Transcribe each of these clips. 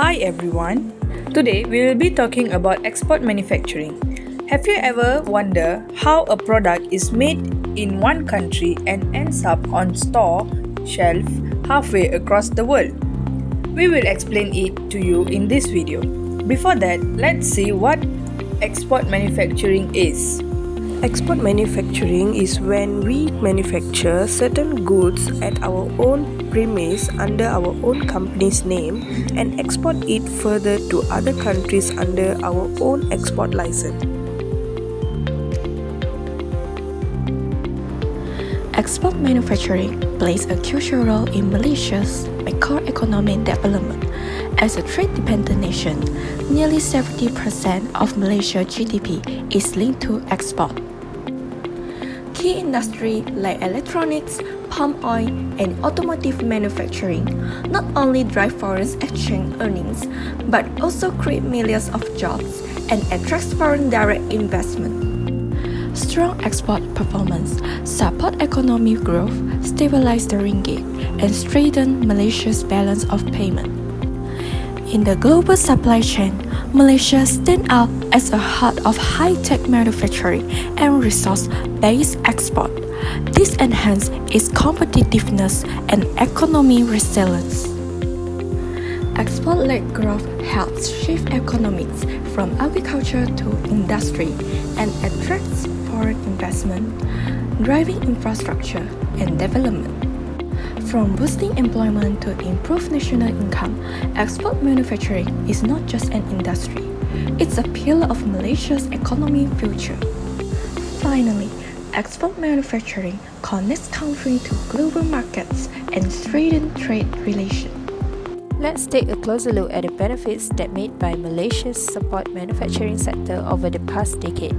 Hi everyone. Today we will be talking about export manufacturing. Have you ever wondered how a product is made in one country and ends up on store shelf halfway across the world? We will explain it to you in this video. Before that, let's see what export manufacturing is. Export manufacturing is when we manufacture certain goods at our own premise under our own company's name and export it further to other countries under our own export license. Export manufacturing plays a crucial role in Malaysia's macroeconomic development. As a trade-dependent nation, nearly 70% of Malaysia's GDP is linked to export. Key industries like electronics, palm oil, and automotive manufacturing not only drive foreign exchange earnings, but also create millions of jobs and attract foreign direct investment. Strong export performance support economic growth, stabilize the ringgit, and strengthen Malaysia's balance of payment. In the global supply chain, Malaysia stands out as a heart of high-tech manufacturing and resource-based export. This enhances its competitiveness and economic resilience. Export-led growth helps shift economics from agriculture to industry and attracts foreign investment, driving infrastructure and development. From boosting employment to improve national income, export manufacturing is not just an industry, it's a pillar of Malaysia's economic future. Finally, export manufacturing connects countries to global markets and strengthens trade relations. Let's take a closer look at the benefits that made by Malaysia's support manufacturing sector over the past decade.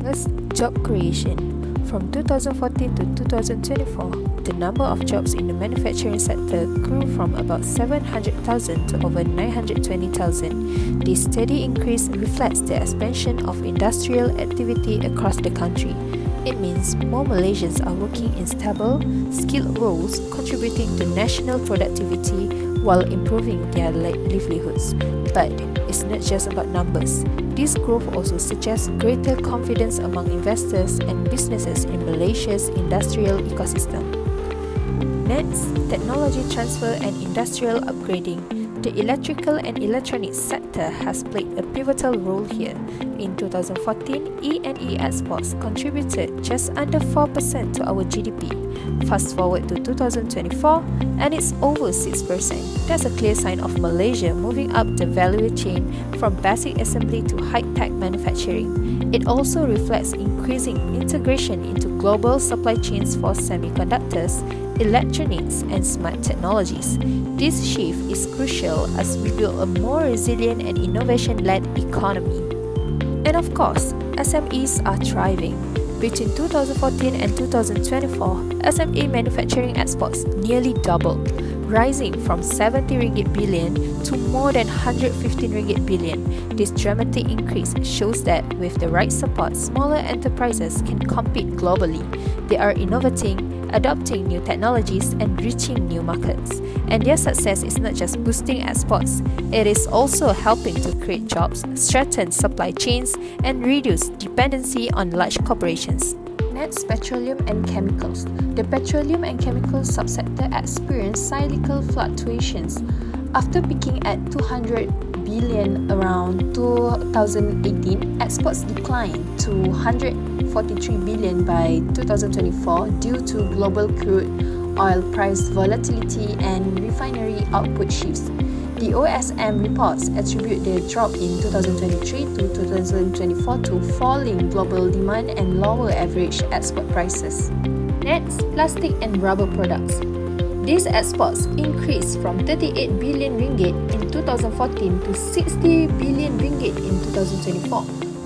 First, job creation. From 2014 to 2024, the number of jobs in the manufacturing sector grew from about 700,000 to over 920,000. This steady increase reflects the expansion of industrial activity across the country. It means more Malaysians are working in stable, skilled roles, contributing to national productivity while improving their livelihoods. But it's not just about numbers. This growth also suggests greater confidence among investors and businesses in Malaysia's industrial ecosystem. Next, technology transfer and industrial upgrading. The electrical and electronics sector has played a pivotal role here. In 2014, E&E exports contributed just under 4% to our GDP. Fast forward to 2024, and it's over 6%. That's a clear sign of Malaysia moving up the value chain from basic assembly to high-tech manufacturing. It also reflects increasing integration into global supply chains for semiconductors, electronics, and smart technologies. This shift is crucial as we build a more resilient and innovation-led economy. And of course, SMEs are thriving. Between 2014 and 2024, SME manufacturing exports nearly doubled, rising from 70 ringgit billion to more than 115 ringgit billion. This dramatic increase shows that with the right support, smaller enterprises can compete globally. They are innovating, adopting new technologies, and reaching new markets. And their success is not just boosting exports, it is also helping to create jobs, strengthen supply chains, and reduce dependency on large corporations. Next, petroleum and chemicals. The petroleum and chemicals subsector experienced cyclical fluctuations. After peaking at 200 billion around 2018, exports declined to 143 billion by 2024 due to global crude oil price volatility and refinery output shifts. The OSM reports attribute the drop in 2023 to 2024 to falling global demand and lower average export prices. Next, plastic and rubber products. These exports increased from 38 billion ringgit in 2014 to 60 billion ringgit in 2024.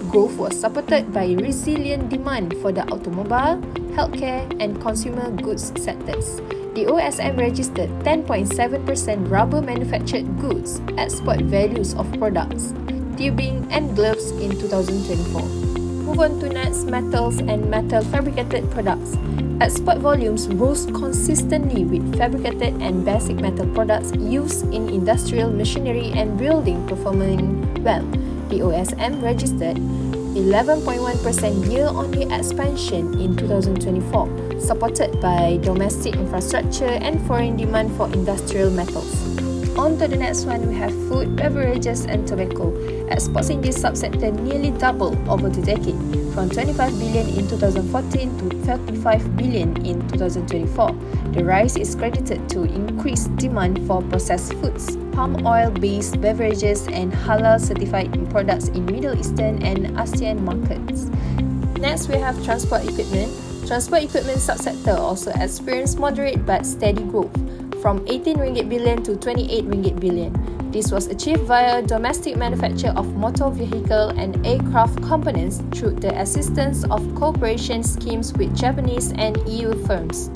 Growth was supported by resilient demand for the automobile, healthcare, and consumer goods sectors. The OSM registered 10.7% rubber manufactured goods export values of products, tubing, and gloves in 2024. Move on to next, metals and metal fabricated products. Export volumes rose consistently with fabricated and basic metal products used in industrial machinery and building performing well. The OSM registered 11.1% year-on-year expansion in 2024, supported by domestic infrastructure and foreign demand for industrial metals. On to the next one, we have food, beverages and tobacco. Exports in this subsector nearly doubled over the decade, from 25 billion in 2014 to 35 billion in 2024. The rise is credited to increased demand for processed foods, palm oil-based beverages and halal-certified products in Middle Eastern and ASEAN markets. Next, we have transport equipment. Transport equipment subsector also experienced moderate but steady growth, from 18 ringgit billion to 28 ringgit billion. This was achieved via domestic manufacture of motor vehicle and aircraft components through the assistance of cooperation schemes with Japanese and EU firms.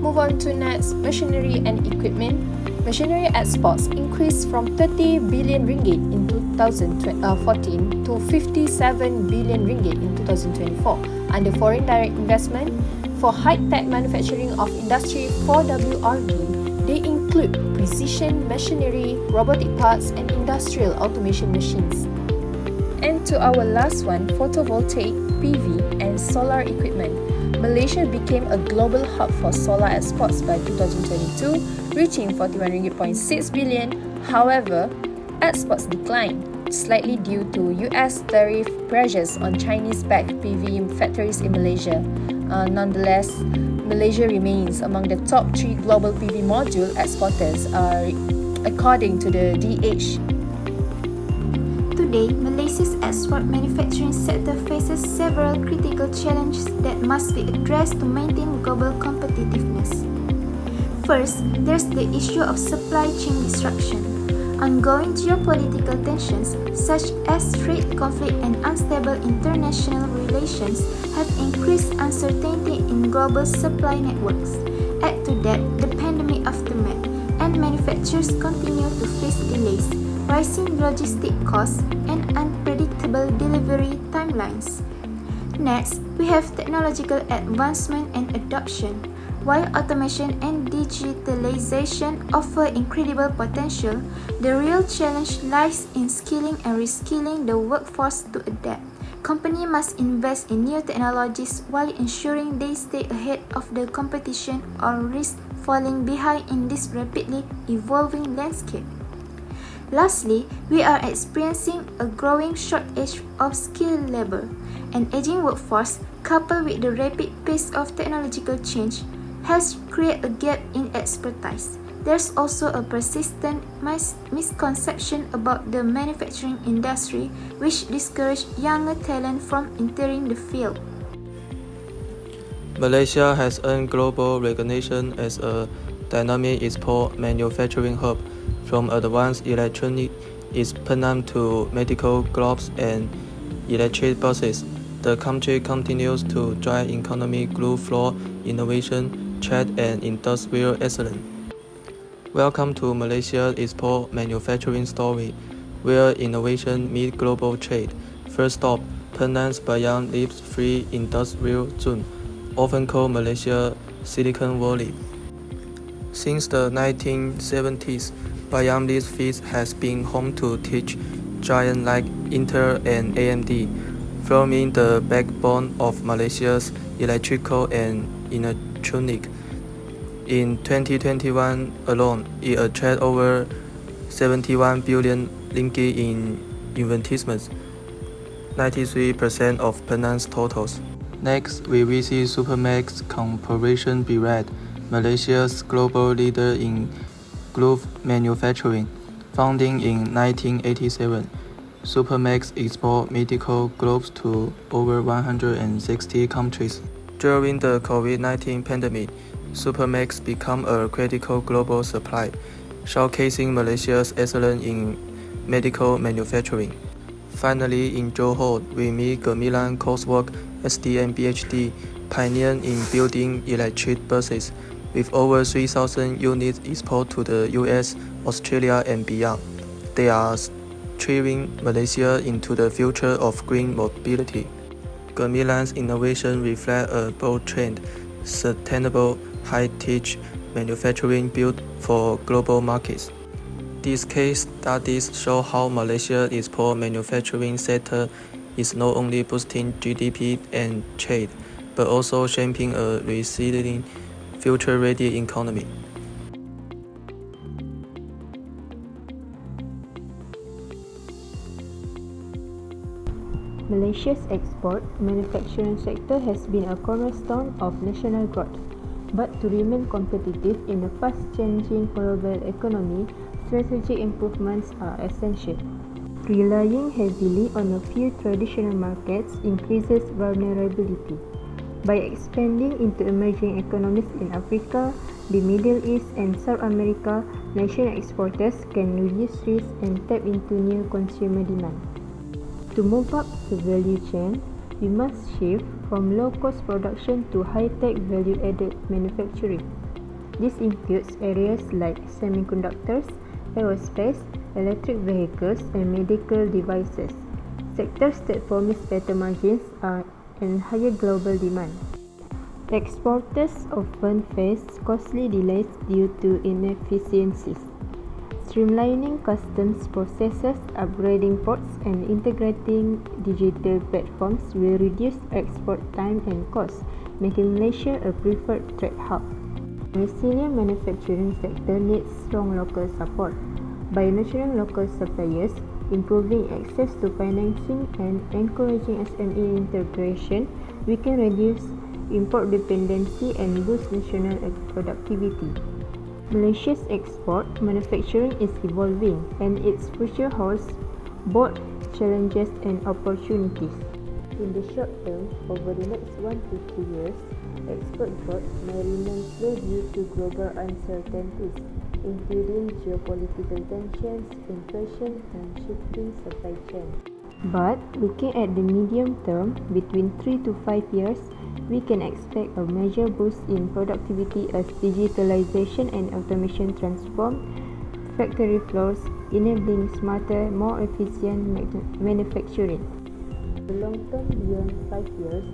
Move on to next, machinery and equipment. Machinery exports increased from 30 billion ringgit in 2014 to 57 billion ringgit in 2024 under foreign direct investment. For high-tech manufacturing of Industry 4WRD, they include precision machinery, robotic parts, and industrial automation machines. And to our last one, photovoltaic, PV, and solar equipment. Malaysia became a global hub for solar exports by 2022, reaching 41 ringgit.6 billion. However, exports declined slightly due to US tariff pressures on Chinese-backed PV factories in Malaysia. Nonetheless, Malaysia remains among the top 3 global PV module exporters, according to the DH. Today, Malaysia's export manufacturing sector faces several critical challenges that must be addressed to maintain global competitiveness. First, there's the issue of supply chain disruption. Ongoing geopolitical tensions, such as trade conflict and unstable international relations, have increased uncertainty in global supply networks. Add to that the pandemic aftermath, and manufacturers continue to face delays, rising logistic costs, and unpredictable delivery timelines. Next, we have technological advancement and adoption. While automation and digitalization offer incredible potential, the real challenge lies in skilling and reskilling the workforce to adapt. Companies must invest in new technologies while ensuring they stay ahead of the competition or risk falling behind in this rapidly evolving landscape. Lastly, we are experiencing a growing shortage of skilled labor. An aging workforce, coupled with the rapid pace of technological change, has created a gap in expertise. There's also a persistent misconception about the manufacturing industry, which discourages younger talent from entering the field. Malaysia has earned global recognition as a dynamic export manufacturing hub, from advanced electronic equipment to medical gloves and electric buses. The country continues to drive economic growth through innovation, trade, and industrial excellence. Welcome to Malaysia's export manufacturing story, where innovation meets global trade. First stop, Penang's Bayam Leaps Free Industrial Zone, often called Malaysia Silicon Valley. Since the 1970s, Bayam Leaps Free has been home to tech giants like Intel and AMD, forming the backbone of Malaysia's electrical and electronic. In 2021 alone, it attracted over 71 billion ringgit in investments, 93% of Penang's totals. Next, we visit Supermax Corporation BEEBK, Malaysia's global leader in glove manufacturing. Founded in 1987, Supermax exports medical gloves to over 160 countries. During the COVID-19 pandemic, Supermax became a critical global supply, showcasing Malaysia's excellence in medical manufacturing. Finally, in Johor, we meet Gemilang coursework SDM PhD, pioneer in building electric buses, with over 3,000 units exported to the US, Australia, and beyond. They are steering Malaysia into the future of green mobility. Gemilan's innovation reflect a bold trend, sustainable, high-tech manufacturing built for global markets. These case studies show how Malaysia's export manufacturing sector is not only boosting GDP and trade, but also shaping a resilient, future-ready economy. Malaysia's export manufacturing sector has been a cornerstone of national growth. But to remain competitive in a fast-changing global economy, strategic improvements are essential. Relying heavily on a few traditional markets increases vulnerability. By expanding into emerging economies in Africa, the Middle East, and South America, national exporters can reduce risk and tap into new consumer demand. To move up the value chain, we must shift from low-cost production to high-tech value-added manufacturing. This includes areas like semiconductors, aerospace, electric vehicles, and medical devices, sectors that promise better margins and higher global demand. Exporters often face costly delays due to inefficiencies. Streamlining customs processes, upgrading ports, and integrating digital platforms will reduce export time and costs, making Malaysia a preferred trade hub. The resilient manufacturing sector needs strong local support. By nurturing local suppliers, improving access to financing, and encouraging SME integration, we can reduce import dependency and boost national productivity. Malaysia's export manufacturing is evolving, and its future holds both challenges and opportunities. In the short term, over the next 1 to 2 years, export growth may remain slow due to global uncertainties, including geopolitical tensions, inflation, and shifting supply chains. But looking at the medium term, between 3 to 5 years, we can expect a major boost in productivity as digitalization and automation transform factory floors, enabling smarter, more efficient manufacturing. In the long term, beyond 5 years,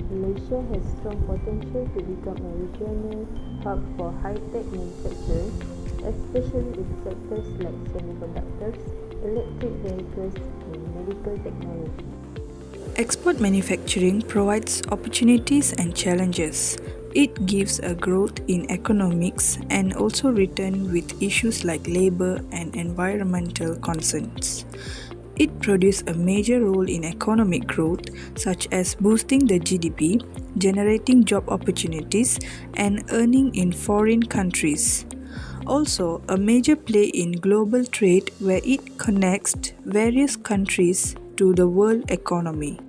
Malaysia has strong potential to become a regional hub for high-tech manufacturing, especially in sectors like semiconductors, electric vehicles, and medical technology. Export manufacturing provides opportunities and challenges. It gives a growth in economics and also return with issues like labor and environmental concerns. It plays a major role in economic growth, such as boosting the GDP, generating job opportunities, and earning in foreign countries. Also, a major play in global trade where it connects various countries to the world economy.